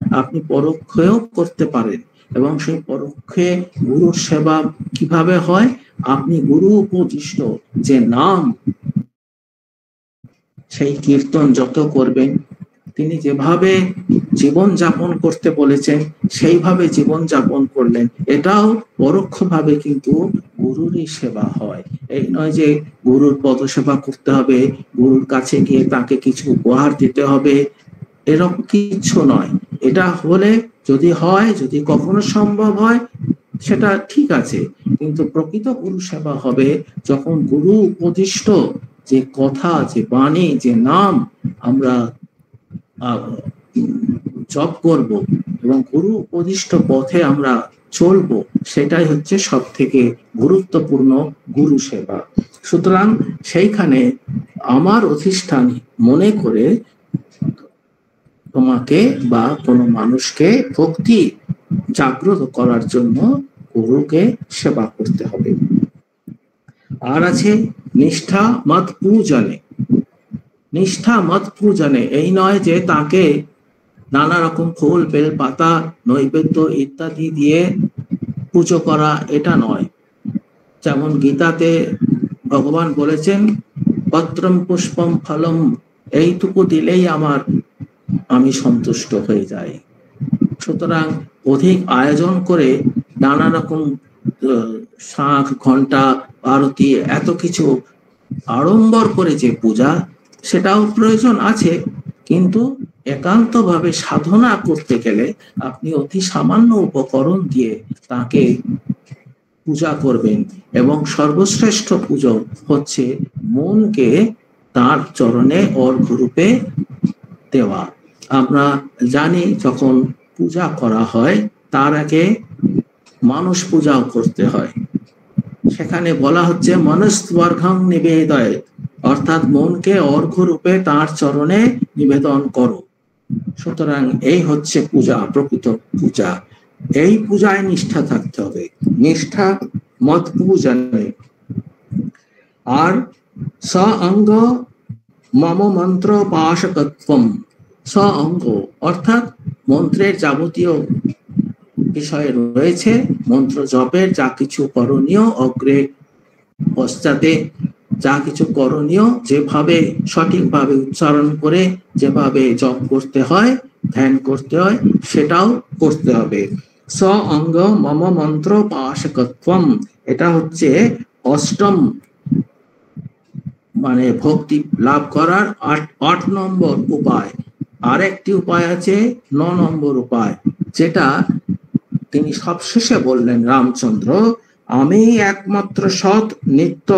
আপনি পরোক্ষেও করতে পারেন। এবং সেই পরোক্ষে গুরুর সেবা কিভাবে হয়? আপনি গুরু উপদিষ্ট যে নাম, সেই কীর্তন যত করবেন, তিনি যেভাবে জীবন যাপন করতে বলেছেন সেইভাবে জীবন যাপন করলেন, এটাও পরোক্ষভাবে কিন্তু গুরুরই সেবা হয়। এই নয় যে গুরুর পদসেবা করতে হবে, গুরুর কাছে গিয়ে তাকে কিছু উপহার দিতে হবে, এরকম কিছু নয়। এটা হলে যদি হয়, যদি কখনো সম্ভব হয়, সেটা ঠিক আছে, কিন্তু প্রকৃত গুরু সেবা হবে যখন গুরু উপদিষ্ট যে কথা, যে বাণী, যে নাম আমরা জপ করব এবং গুরু উপদিষ্ট পথে আমরা চলবো, সেটাই হচ্ছে সব থেকে গুরুত্বপূর্ণ গুরু সেবা। সুতরাং সেইখানে আমার অধিষ্ঠান মনে করে তোমাকে বা কোনো মানুষকে ভক্তি জাগ্রত করার জন্য গুরুকে সেবা করতে হবে। আর আছে নিষ্ঠা মত পূজনে। নিষ্ঠা মত পূজনে এই নয় যে তাকে নানা রকম ফুল বেল পাতা নৈবেদ্য ইত্যাদি দিয়ে পুজো করা, এটা নয়। যেমন গীতাতে ভগবান বলেছেন পত্রম পুষ্পম ফলম, এইটুকু দিলেই আমি সন্তুষ্ট হয়ে যাই। সুতরাং অধিক আয়োজন করে নানা রকম শাঁখ ঘন্টা আরতি এত কিছু আড়ম্বর করে যে পূজা, সেটাও প্রয়োজন আছে, কিন্তু একান্তভাবে সাধনা করতে গেলে আপনি অতি সামান্য উপকরণ দিয়ে তাকে পূজা করবেন। এবং সর্বশ্রেষ্ঠ পুজো হচ্ছে মনকে তার চরণে অর্ঘ্যরূপে দেওয়া। আমরা জানি যখন পূজা করা হয় তার আগে মানুষ পূজাও করতে হয়। সেখানে বলা হচ্ছে মনস্বর্ঘং নিবেদয়, অর্থাৎ মনকে অর্ঘ্যরূপে তার চরণে নিবেদন করো। সুতরাং এই হচ্ছে পূজা, প্রকৃত পূজা। এই পূজায় নিষ্ঠা থাকতে হবে, নিষ্ঠা মত পূজনে। আর স অঙ্গ মম মন্ত্র পাশকত্বম, স অঙ্গ অর্থাৎ মন্ত্রের যাবতীয় বিষয় রয়েছে, মন্ত্র জপের যা কিছু করণীয়, অগ্রে পশ্চাতে যা কিছু করণীয়, যেভাবে সঠিকভাবে উচ্চারণ করে যেভাবে জপ করতে হয়, ধ্যান করতে হয়, সেটাও করতে হবে। স অঙ্গ মম মন্ত্র পাশকত্বম, এটা হচ্ছে অষ্টম মানে ভক্তি লাভ করার ৮ নম্বর উপায়। আরেকটি উপায় আছে ৯ নম্বর উপায়, যেটা তিনি সবশেষে বললেন রামচন্দ্র, আমি একমাত্র সৎ নিত্য,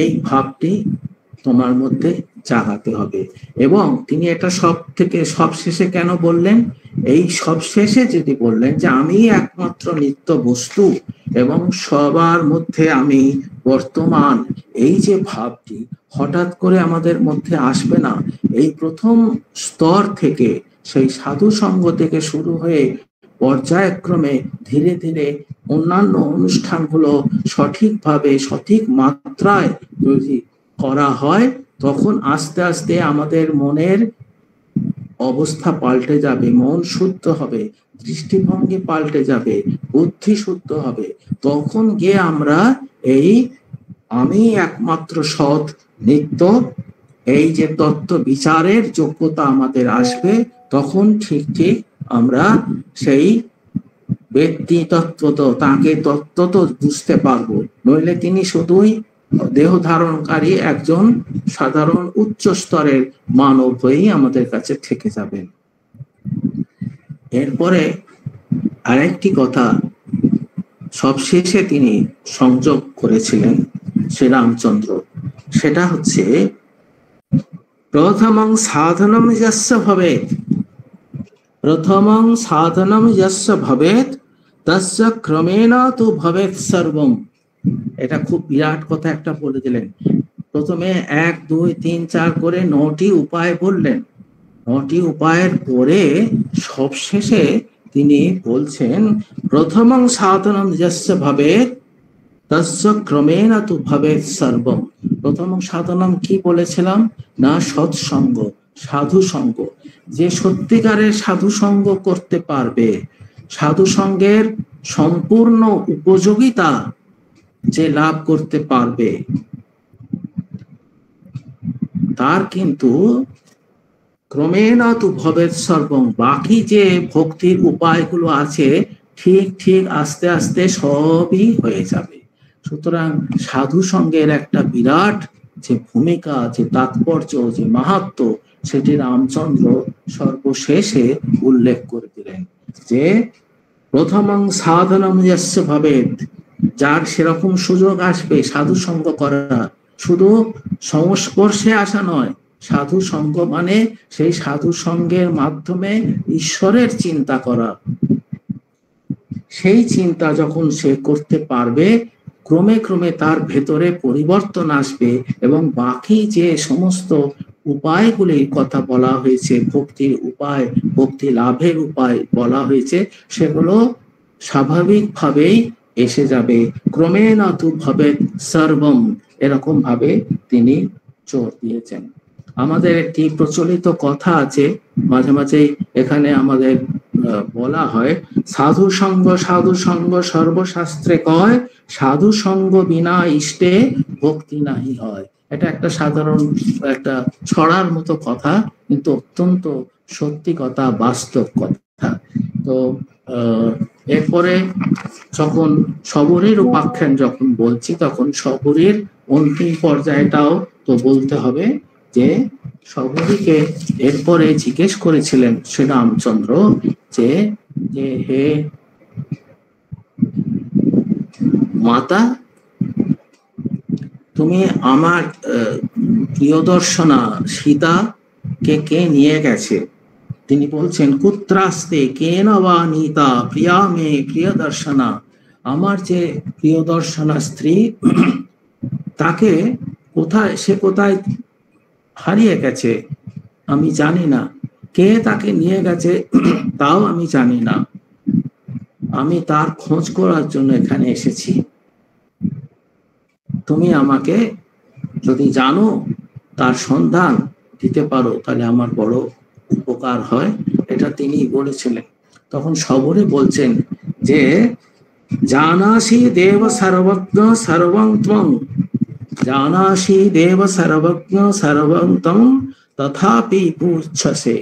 এই ভাবটি তোমার মধ্যে জাগাতে হবে। এবং তিনি এটা সবশেষে কেন বললেন? এই সবশেষে যদি বললেন যে আমি একমাত্র নিত্য বস্তু এবং সবার মধ্যে আমি বর্তমান, এই যে ভাবটি হঠাৎ করে আমাদের মধ্যে আসবে না। এই প্রথম স্তর থেকে, সেই সাধু সঙ্গ থেকে শুরু হয়ে পর্যায়ক্রমে ধীরে ধীরে অন্যান্য অনুষ্ঠানগুলো সঠিকভাবে সঠিক মাত্রায় যদি করা হয়, তখন আস্তে আস্তে আমাদের মনের অবস্থা পাল্টে যাবে, মন শুদ্ধ হবে, দৃষ্টিভঙ্গি পাল্টে যাবে, বুদ্ধি শুদ্ধ হবে। তখন গিয়ে আমরা এই আমি একমাত্র সৎ নিত্য, এই যে তত্ত্ব বিচারের যোগ্যতা আমাদের আসবে, তখন ঠিক ঠিক আমরা সেই ব্যক্তি তত্ত্ব তো তাকে তত্ত্ব তো বুঝতে পারবো। নইলে তিনি শুধুই দেহ ধারণকারী একজন সাধারণ উচ্চ স্তরের মানব হয়েই আমাদের কাছে থেকে যাবেন। এরপরে আরেকটি কথা সবশেষে তিনি সংযোগ করেছিলেন শ্রীরামচন্দ্র, সেটা হচ্ছে প্রথমং সাধনম যস্য ভবেৎ, প্রথমং সাধনম যস্য ভবেৎ তস্য ক্রমেণ তু ভবেৎ সর্বম। এটা খুব বিরাট কথা একটা বলে দিলেন। প্রথমে ১, ২, ৩, ৪ করে ৯টি উপায় বললেন। ৯টি উপায়ের পরে সবশেষে তিনি বলছেন প্রথমং সাধনম যস্য ভবেৎ তস্য ক্রমেণ তু ভবেৎ সর্বম। প্রথম সাধনম কি বলেছিলাম না? সৎসঙ্গ, সাধু সঙ্গ। যে সত্যিকারের সাধু সঙ্গ করতে পারবে, সাধু সঙ্গের সম্পূর্ণ উপযোগিতা যে লাভ করতে পারবে, তার কিন্তু ক্রমেণ তু ভবেৎ সর্বং, বাকি যে ভক্তির উপায়গুলো আছে ঠিক ঠিক আস্তে আস্তে সবই হয়ে যাবে। সুতরাং সাধু সঙ্গের একটা বিরাট যে ভূমিকা, যে তাৎপর্য, যে মাহাত্ম্য, সেটি রামচন্দ্র সর্বশেষে উল্লেখ করে দিলেন যে প্রথমং সাধনম যস্য ভবেৎ, যার সেরকম সুযোগ আসবে সাধু সঙ্গ করা, শুধু সংস্পর্শে আসা নয়, সাধু সঙ্গ মানে সেই সাধু সঙ্গের মাধ্যমে ঈশ্বরের চিন্তা করা। সেই চিন্তা যখন সে করতে পারবে, ক্রমে ক্রমে তার ভেতরে পরিবর্তন আসবে এবং বাকি যে সমস্ত উপায়গুলির কথা বলা হয়েছে, ভক্তির উপায়, ভক্তি লাভের উপায় বলা হয়েছে, সেগুলো স্বাভাবিকভাবেই এসে যাবে। ক্রমেণ তু ভবেৎ সর্বম, এরকম ভাবে তিনি জোর দিয়েছেন। আমাদের একটি প্রচলিত কথা আছে, মাঝে মাঝে এখানে আমাদের বলা হয়, সাধু সঙ্গ সর্বশাস্ত্রে কয়, সাধু সঙ্গ বিনা ইষ্টে ভক্তি নাহি হয়। এটা একটা সাধারণ একটা ছড়ার মতো কথা, কিন্তু অত্যন্ত সত্যি কথা, বাস্তব কথা। তো এরপরে যখন শবরীর উপাখ্যান যখন বলছি, তখন শবরীর অন্তিম পর্যায়টাও তো বলতে হবে, যে শবরীকে এরপরে জিজ্ঞেস করেছিলেন শ্রীরামচন্দ্র যে হে মাতা, তুমি আমার প্রিয়দর্শনা সীতা কে নিয়ে গেছে? তিনি বলছেন, কুত্রাস্তে কেন বা নীতা প্রিয়া মে প্রিয়দর্শনা, আমার যে প্রিয়দর্শনা স্ত্রী, তাকে কোথায় হারিয়ে গেছে আমি জানি না, কে তাকে নিয়ে গেছে তাও আমি জানি না, আমি তার খোঁজ করার জন্য এখানে এসেছি। তুমি আমাকে যদি জানো, তার সন্ধান দিতে পারো, তাহলে আমার বড় উপকার হয়। এটা তিনি বলেছিলেন। তখন শবরে বলছেন যে জানাসি দেব সর্বজ্ঞ সর্বং ত্বং, জানাসি দেব সর্বজ্ঞ সর্বং ত্বং তথাপি পুচ্ছসে,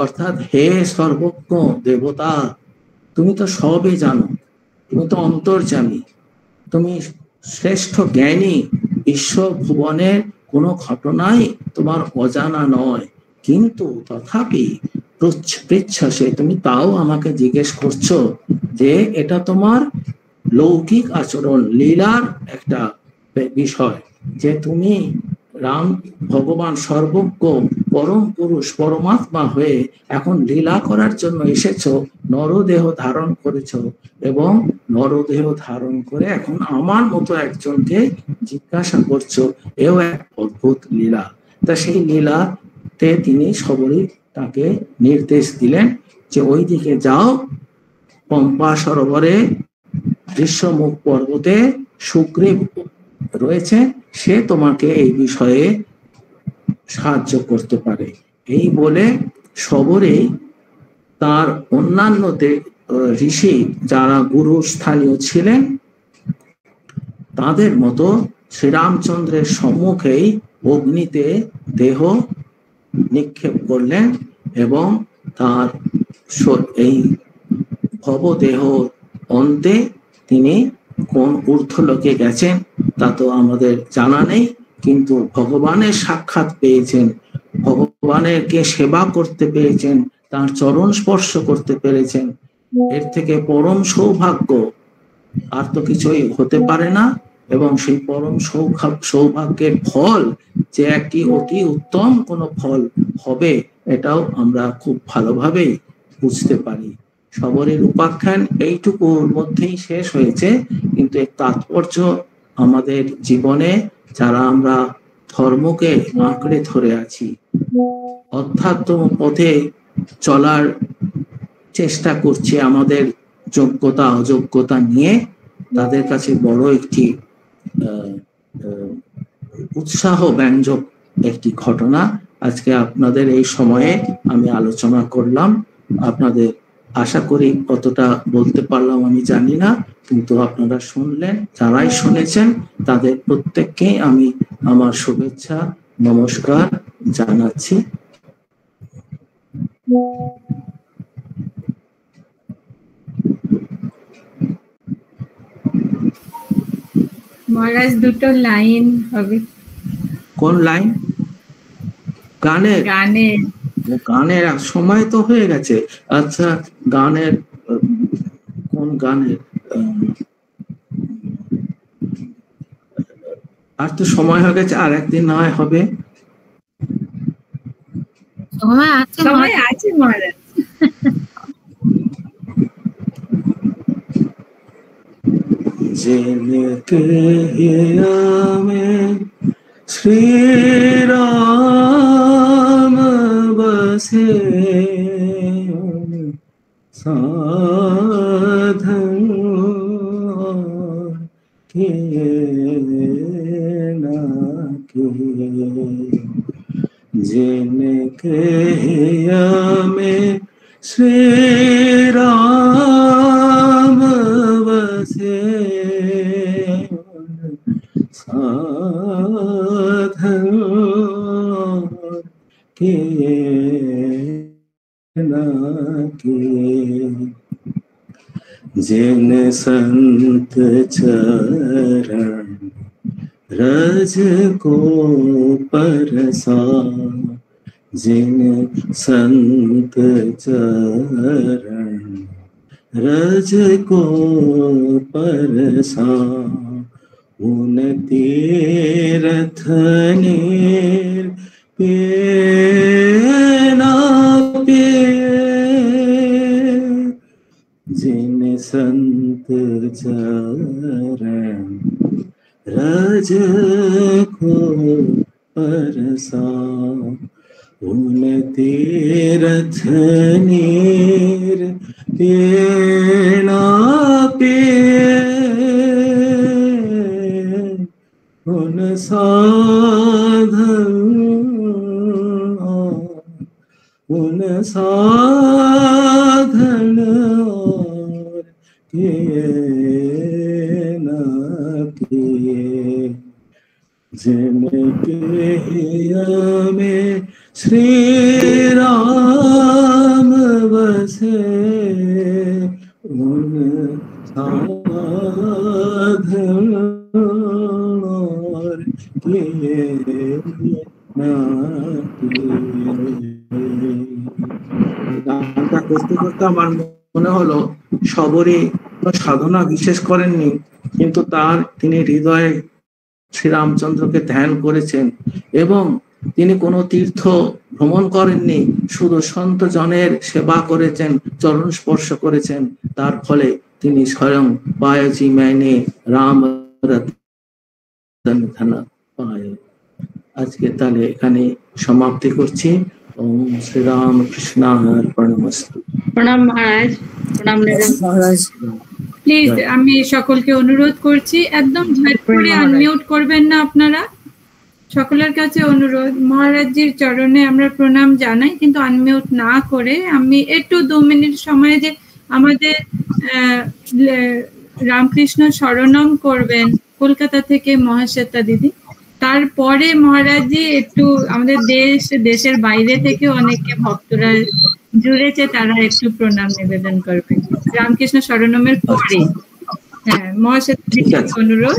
অর্থাৎ হে সর্বজ্ঞ দেবতা, তুমি তো সবই জানো, তুমি তো অন্তর্যামী, তুমি শ্রেষ্ঠ জ্ঞানী, বিশ্ব ভুবনের কোনো ঘটনাই তোমার অজানা নয়, কিন্তু তথাপি পৃচ্ছসে, তুমি তাও আমাকে জিজ্ঞেস করছো যে এটা তোমার লৌকিক আচরণ, লীলার একটা বিষয়, যে তুমি রাম ভগবান সর্বজ্ঞ পরম পুরুষ পরমাত্মা হয়ে এখন লীলা করার জন্য এসেছো, নরদেহ ধারণ করেছো, এবং নরদেহ ধারণ করে এখন আমার মতো একজনকে জিজ্ঞাসা করছো, এও এক অদ্ভুত লীলা। তা সেই লীলাতে তিনি সবরই তাকে নির্দেশ দিলেন যে ওই দিকে যাও, পম্পা সরোবরে দৃশ্যমুখ পর্বতে সুগ্রীব রয়েছে, সে তোমাকে এই বিষয়ে সাহায্য করতে পারে। এই বলে শবরে তার অন্যান্য ঋষি যারা গুরু স্থানীয় ছিলেন, তাদের মতো শ্রীরামচন্দ্রের সম্মুখেই অগ্নিতে দেহ নিক্ষেপ করলেন, এবং তার এই ভবদেহ অন্তে তিনি কোন ঊর্ধ্বলোকে গেছেন তা তো আমাদের জানা নেই, কিন্তু ভগবানের সাক্ষাৎ পেয়েছেন, ভগবানেরকে সেবা করতে পেরেছেন, তার চরণ স্পর্শ করতে পেরেছেন। এর থেকে পরম সৌভাগ্য আর তো কিছুই হতে পারে না। এবং সেই পরম সৌভাগ্যের ফল যে একটি অতি উত্তম কোনো ফল হবে, এটাও আমরা খুব ভালোভাবেই বুঝতে পারি। শবরের উপাখ্যান এইটুকুর মধ্যেই শেষ হয়েছে, কিন্তু এর তাৎপর্য আমাদের জীবনে যারা আমরা ধর্মকে আঁকড়ে ধরে আছি, অধ্যাত্ম পথে চলার চেষ্টা করছি আমাদের যোগ্যতা অযোগ্যতা নিয়ে, তাদের কাছে বড় একটি উৎসাহ ব্যঞ্জক একটি ঘটনা আজকে আপনাদের এই সময়ে আমি আলোচনা করলাম। আপনাদের আশা করি কতটা বলতে পারলাম আমি জানি না, কিন্তু আপনারা শুনলেন, যারাই শুনেছেন তাদের প্রত্যেককেই আমি আমার শুভেচ্ছা নমস্কার জানাচ্ছি। মহারাজ দুটো লাইন হবে। কোন লাইন? গানের? গানের সময় তো হয়ে গেছে। আচ্ছা, গানের কোন গানের? আর তো সময় হয়ে গেছে, আর একদিন না হয় হবে। সময় আছে মহারাজ। जिनके में श्री राम से साधन किए ना किए, जिनके में श्री राम बसे साधन किए ना किए, जिन संत चरण रज को परसा, जिन संत चरण रज को परसा, उन तीर्थ नीर पिए ना पिए, जिन संत चरण रज को परसा, उन तीर्थ नीर पिए ना पिए, उन साधन किए ना किए, जिनके में श्री राम बसे, उन साधन किए না গানটা করতে করতে আমার মনে হলো সবরই সাধনা বিশেষ করেননি, কিন্তু তিনি হৃদয়ে শ্রীরামচন্দ্রকে ধ্যান করেছেন এবং তিনি কোনো তীর্থ ভ্রমণ করেননি, শুধু সন্ত জনের সেবা করেছেন, চরণ স্পর্শ করেছেন। তার ফলে তিনি স্বয়ং পায়জি मैंने রাম রতন ধন পায়। আজকে তাহলে এখানে সমাপ্তি করছি। ওম শ্রী রাম কৃষ্ণার্পণমস্তু। প্রণাম মহারাজ। প্রণাম মহারাজ। প্লিজ আমি সকলকে অনুরোধ করছি, একদম ঝট করে আনমিউট করবেন না আপনারা। সকলের কাছে অনুরোধ, মহারাজজির চরণে আমরা প্রণাম জানাই, কিন্তু আনমিউট না করে আমি একটু 2 মিনিট সময় যে আমাদের রামকৃষ্ণ শরণম করবেন কলকাতা থেকে মহাশ্বেতা দিদি, তারপরে মহারাজজি একটু আমাদের দেশের বাইরে থেকে অনেকে ভক্তরা জুড়েছে, তারা একটু প্রণাম নিবেদন করবে রামকৃষ্ণ শরণমের পরে। হ্যাঁ, মহাশ্বেতা দিদির অনুরোধ।